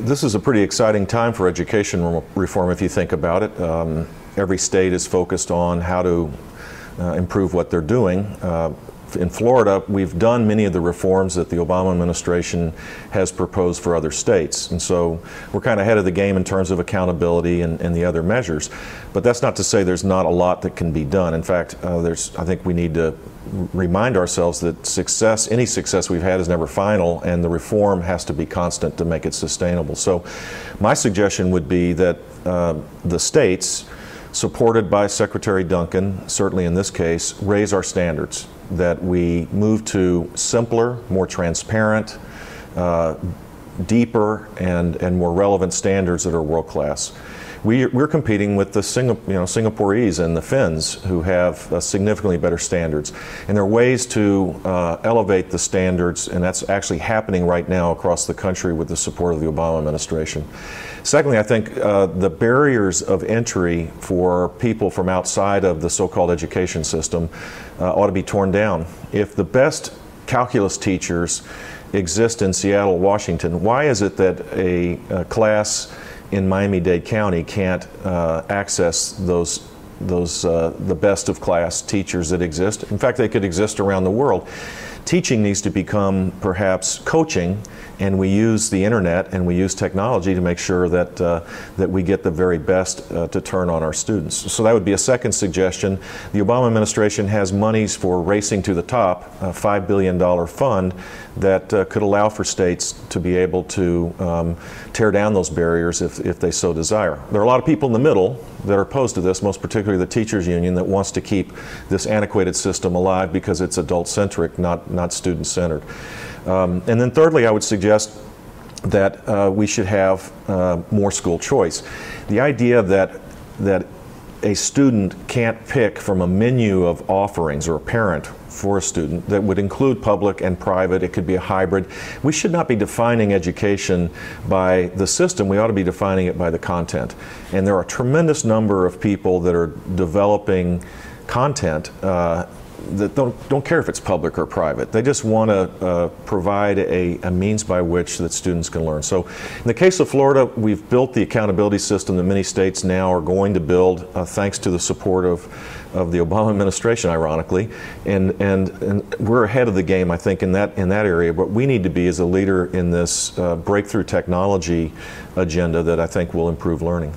This is a pretty exciting time for education reform if you think about it. Every state is focused on how to improve what they're doing. In Florida, we've done many of the reforms that the Obama administration has proposed for other states. And so we're kind of ahead of the game in terms of accountability and the other measures. But that's not to say there's not a lot that can be done. In fact, I think we need to remind ourselves that any success we've had is never final, and the reform has to be constant to make it sustainable. So my suggestion would be that the states, supported by Secretary Duncan, certainly in this case, raise our standards, that we move to simpler, more transparent, deeper, and more relevant standards that are world-class. We're competing with the Singaporeans and the Finns, who have significantly better standards. And there are ways to elevate the standards, and that's actually happening right now across the country with the support of the Obama administration. Secondly, I think the barriers of entry for people from outside of the so-called education system ought to be torn down. If the best calculus teachers exist in Seattle, Washington, why is it that a class in Miami-Dade County can't access the best of class teachers that exist? In fact, they could exist around the world. Teaching needs to become perhaps coaching, and we use the internet and we use technology to make sure that that we get the very best to turn on our students. So that would be a second suggestion. The Obama administration has monies for Racing to the Top, a $5 billion fund that could allow for states to be able to tear down those barriers if they so desire. There are a lot of people in the middle that are opposed to this, most particularly the teachers union, that wants to keep this antiquated system alive because it's adult-centric, not student-centered. And then thirdly, I would suggest that we should have more school choice. The idea that a student can't pick from a menu of offerings, or a parent for a student, that would include public and private, it could be a hybrid. We should not be defining education by the system, we ought to be defining it by the content. And there are a tremendous number of people that are developing content that don't care if it's public or private. They just want to provide a means by which that students can learn. So in the case of Florida, we've built the accountability system that many states now are going to build, thanks to the support of the Obama administration, ironically. And we're ahead of the game, I think, in that area. But we need to be as a leader in this breakthrough technology agenda that I think will improve learning.